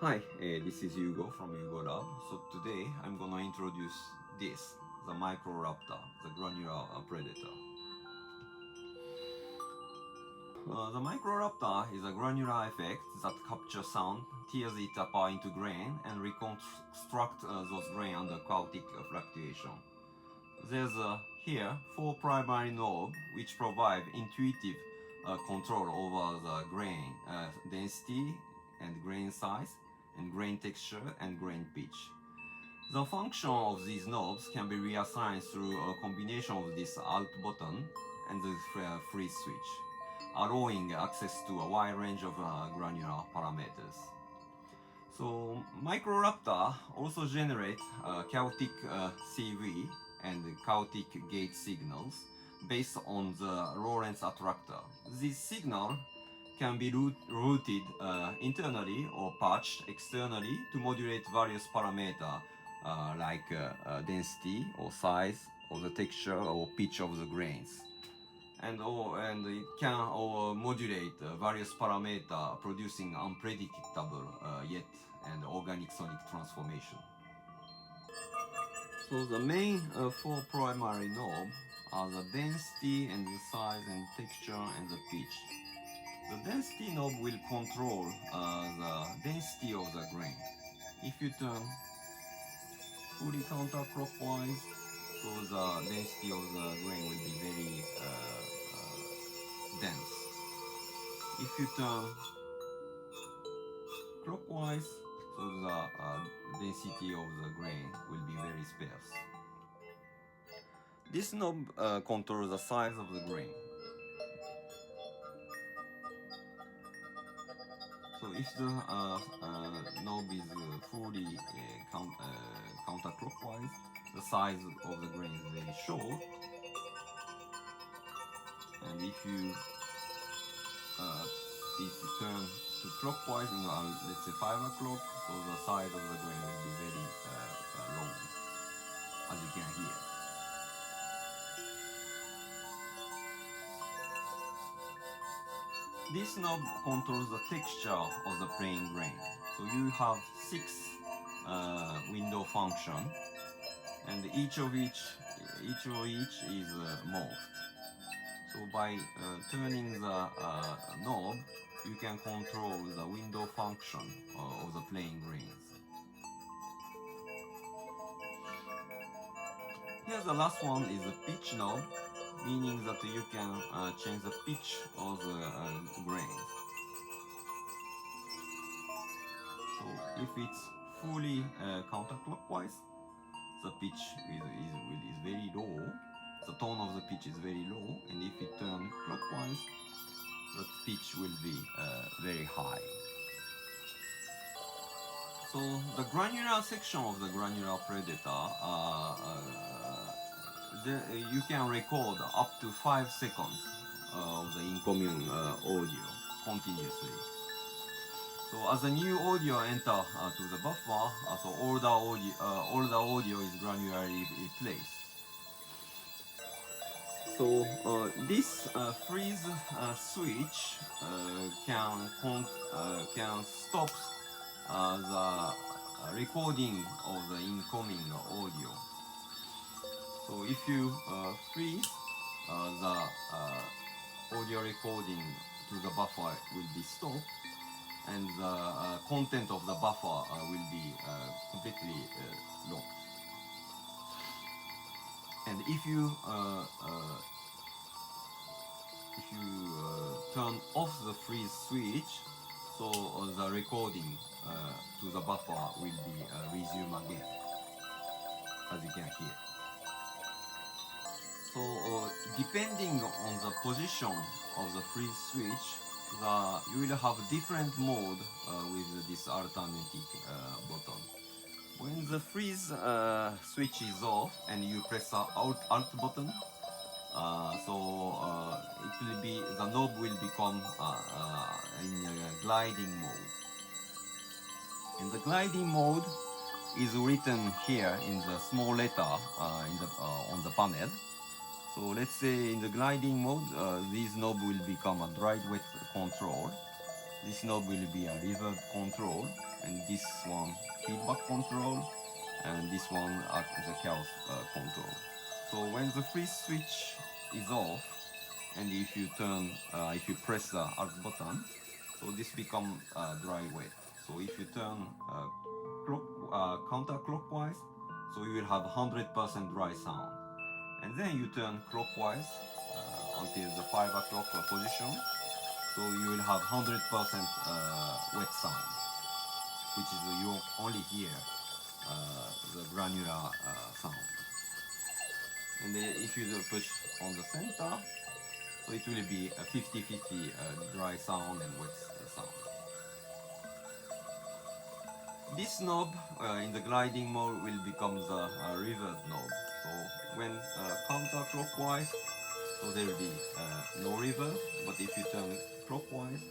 Hi, this is Hugo from Eurorack. So today I'm gonna introduce this, the Microraptor, the granular predator. The Microraptor is a granular effect that captures sound, tears it apart into grain, and reconstruct those grains under chaotic fluctuation. There's here 4 primary knobs which provide intuitive control over the grain density and grain size, and grain texture and grain pitch. The function of these knobs can be reassigned through a combination of this alt button and the freeze switch, allowing access to a wide range of granular parameters. So Microraptor also generates chaotic CV and chaotic gate signals based on the Lorentz attractor. These signals can be routed internally or patched externally to modulate various parameters like density or size or the texture or pitch of the grains. And it can modulate various parameters producing unpredictable yet and organic sonic transformation. So the main 4 primary knobs are the density and the size and texture and the pitch. The density knob will control the density of the grain. If you turn fully counterclockwise, so the density of the grain will be very dense. If you turn clockwise, so the density of the grain will be very sparse. This knob controls the size of the grain. So if the knob is fully counterclockwise, the size of the grain is very short. And if you turn to clockwise, let's say 5 o'clock, so the size of the grain will be very long, as you can hear. This knob controls the texture of the plain grain. So you have 6 window functions, and each of each is morphed. So by turning the knob, you can control the window function of the plain grains. Here the last one is the pitch knob, meaning that you can change the pitch of the grains. So if it's fully counterclockwise, the pitch is very low, the tone of the pitch is very low, and if it turns clockwise, the pitch will be very high. So the granular section of the granular predator, you can record up to 5 seconds of the incoming audio continuously. So as a new audio enters to the buffer, so all the audio is granularly replaced. So this freeze switch can stop the recording of the incoming audio. So if you freeze, the audio recording to the buffer will be stopped, and the content of the buffer will be completely locked. And if you turn off the freeze switch, so the recording to the buffer will be resumed again, as you can hear. So depending on the position of the freeze switch, you will have different mode with this alternating button. When the freeze switch is off and you press the alt button, the knob will become in a gliding mode. And the gliding mode is written here in the small letter on the panel. So let's say in the gliding mode, this knob will become a dry wet control. This knob will be a reverb control, and this one feedback control, and this one at the chaos control. So when the freeze switch is off, and if you press the alt button, so this become dry wet. So if you turn counterclockwise, so you will have 100% dry sound. And then you turn clockwise until the 5 o'clock position, so you will have 100% wet sound, which is you only hear the granular sound. And then if you push on the center, so it will be a 50-50 dry sound and wet sound. This knob in the gliding mode will become the reverse knob. So when counterclockwise, so there will be no reverse, but if you turn clockwise,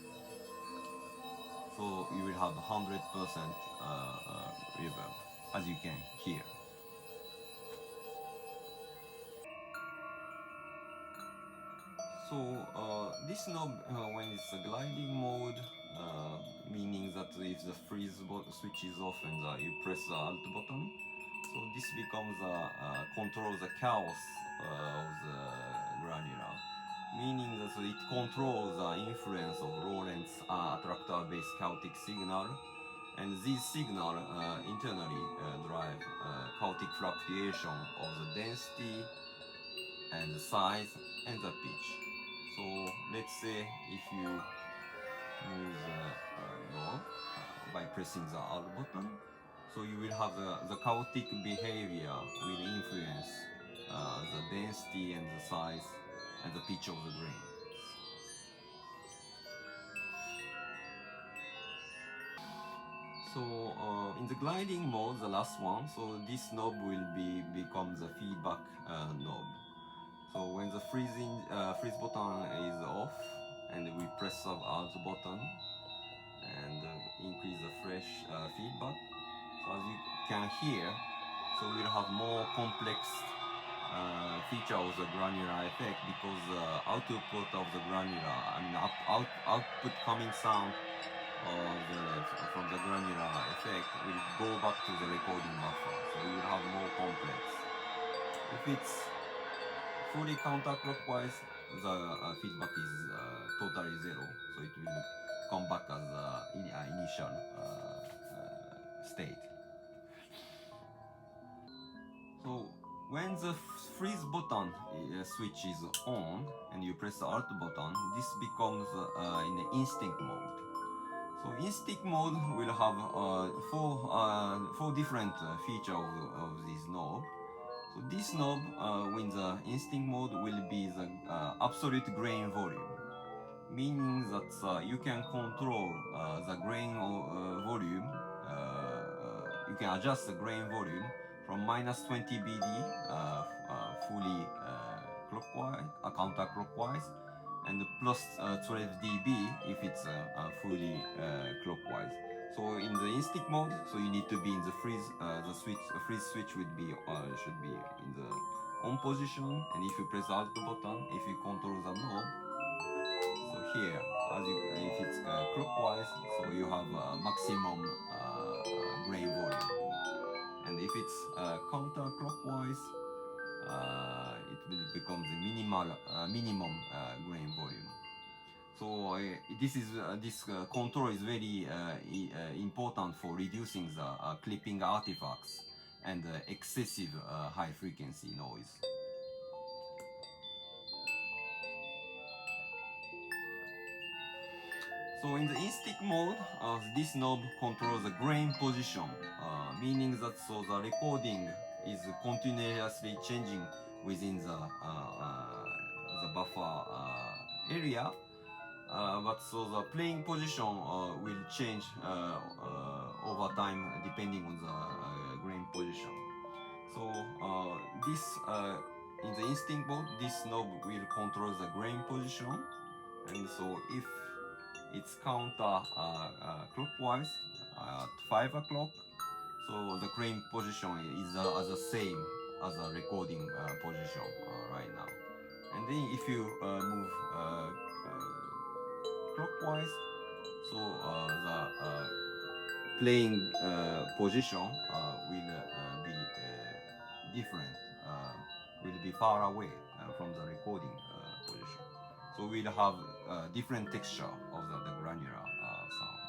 so you will have 100% reverb, as you can hear. So this knob, when it's a gliding mode, meaning that if the freeze switch is off and you press the alt button, so this becomes control the chaos of the granular, meaning that it controls the influence of Lorentz attractor-based chaotic signal, and these signal internally drive chaotic fluctuation of the density and the size and the pitch. So let's say if you move the knob by pressing the alt button, so you will have the chaotic behavior will influence the density and the size and the pitch of the grain. So in the gliding mode, the last one, so this knob will become the feedback knob. So when the freeze button is off, and we press the alt button and increase the fresh feedback. So as you can hear, so we'll have more complex feature of the granular effect, because the output of the granular, output coming sound from the granular effect will go back to the recording buffer. So you will have more complex. If it's fully counterclockwise, the feedback is totally zero, so it will come back as initial state. So when the freeze button switch is on and you press the alt button, this becomes in the instinct mode. So instinct mode will have four different features of this knob. So this knob, in the instinct mode, will be the absolute grain volume, meaning that you can control the grain volume, you can adjust the grain volume from minus 20 BD fully clockwise, counterclockwise, and plus 12 dB if it's fully clockwise. So in the instinct mode, so you need to be in the freeze. The freeze switch should be in the on position, and if you press the alt button, if you control the knob, so here, if it's clockwise, so you have maximum grain volume, and if it's counterclockwise, it will become the minimum grain volume. So this control is very important for reducing the clipping artifacts and excessive high frequency noise. So in the instinct mode, this knob controls the grain position, meaning that so the recording is continuously changing within the buffer area. But so the playing position will change over time depending on the grain position. So this in the instinct mode, this knob will control the grain position, and so if it's counter clockwise at 5 o'clock, so the grain position is the same as the recording position right now. And then if you move clockwise, so the playing position will be different, will be far away from the recording position. So we'll have different texture of the granular sound.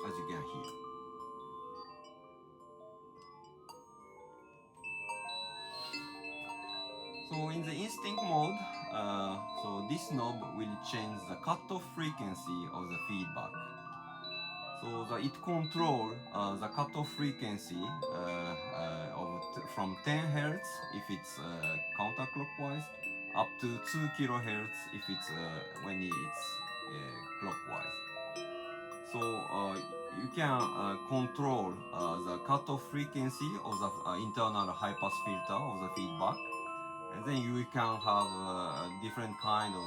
As you can hear. So in the instinct mode, so this knob will change the cutoff frequency of the feedback. So it controls the cutoff frequency from 10 Hz if it's counterclockwise, up to 2 kHz if it's when it's clockwise. So you can control the cutoff frequency of the internal high pass filter of the feedback, and then you can have different kind of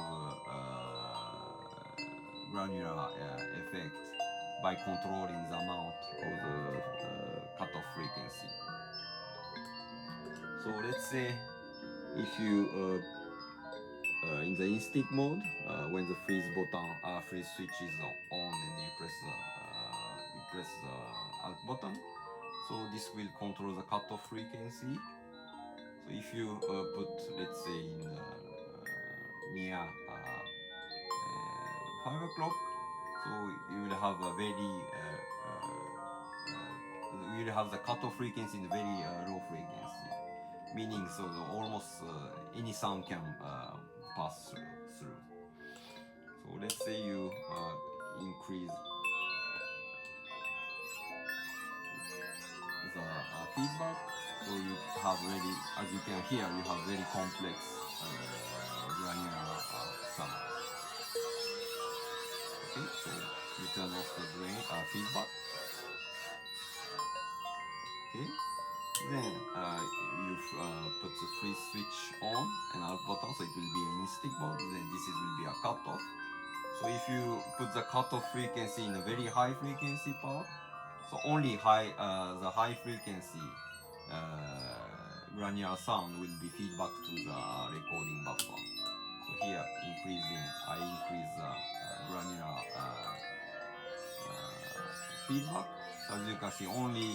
granular effect by controlling the amount of the cutoff frequency. So let's say if you in the instinct mode, when the freeze button, freeze switch is on, and you press the alt button, so this will control the cutoff frequency. So if you put, let's say, in near 5 o'clock, so you will have a very you will have the cutoff frequency in very low frequency, meaning so almost any sound can pass through. So let's say you increase the feedback, so you have very, as you can hear, you have very complex granular sound. Okay, so you turn off the drain feedback. Okay, then you put the freeze switch on and out button, so it will be an instinct mode. Then this will be a cutoff. So if you put the cutoff frequency in a very high frequency part, so only the high frequency granular sound will be feedback to the recording buffer. So here I increase the granular feedback. So as you can see, only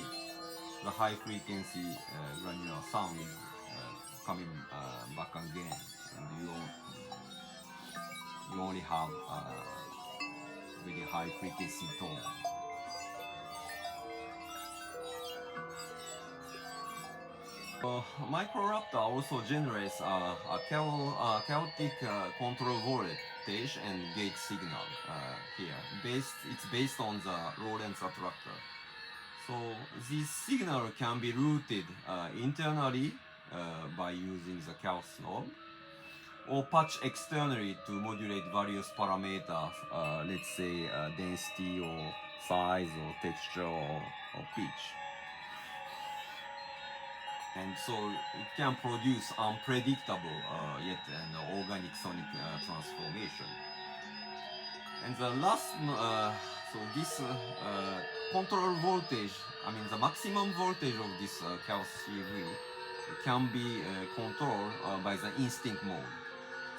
the high frequency granular sound is coming back again, and you only have very high frequency tone. Microraptor also generates a chaotic control voltage and gate signal here. It's based on the Lorentz attractor. So this signal can be routed internally by using the chaos knob, or patch externally to modulate various parameters, let's say density or size or texture or pitch. And so it can produce unpredictable yet an organic sonic transformation. And the last, so this control voltage, I mean the maximum voltage of this chaos CV can be controlled by the instinct mode.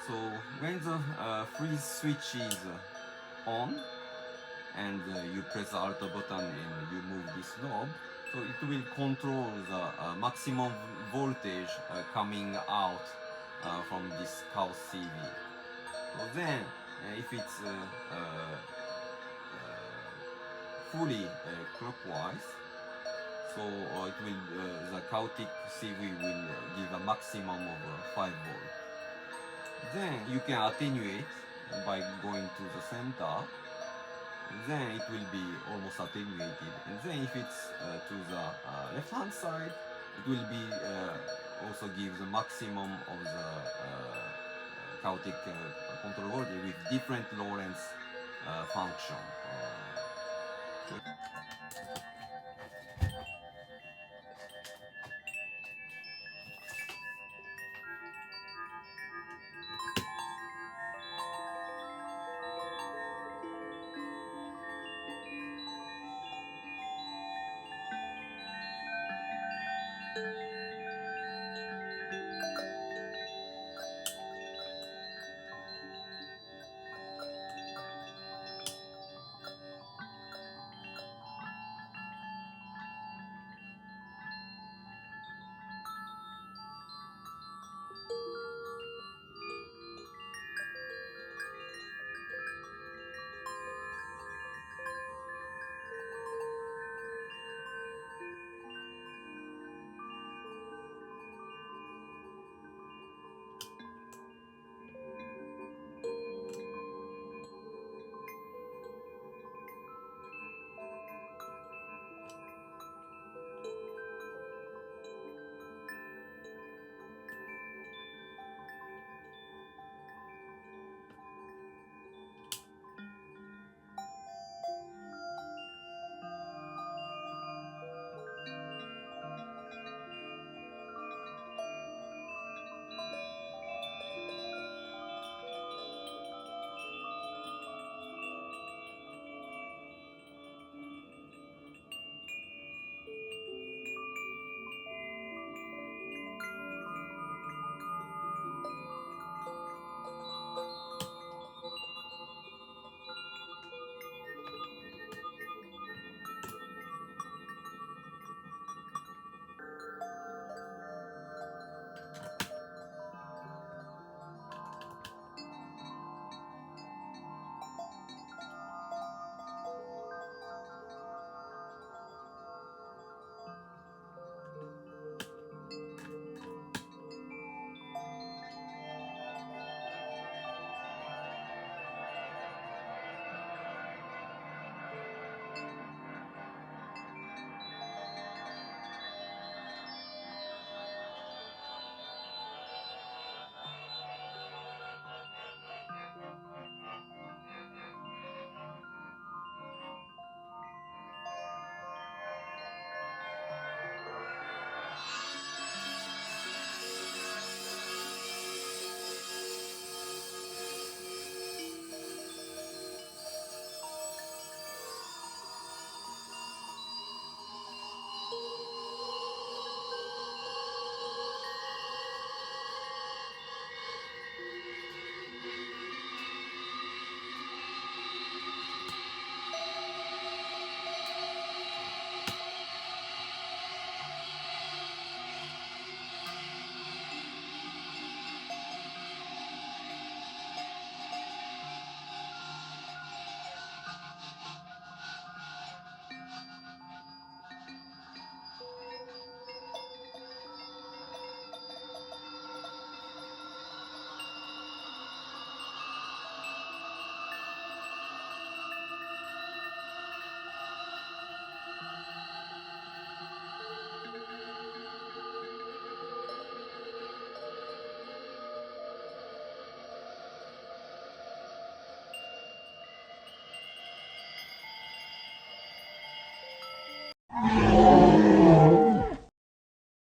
So when the freeze switch is on and you press the alt button and you move this knob, so it will control the maximum voltage coming out from this chaos CV. So then, if it's fully clockwise, so it will the chaotic CV will give a maximum of 5 volts. Then you can attenuate by going to the center. Then it will be almost attenuated, and then if it's to the left hand side, it will be also give the maximum of the chaotic control voltage with different Lorentz function.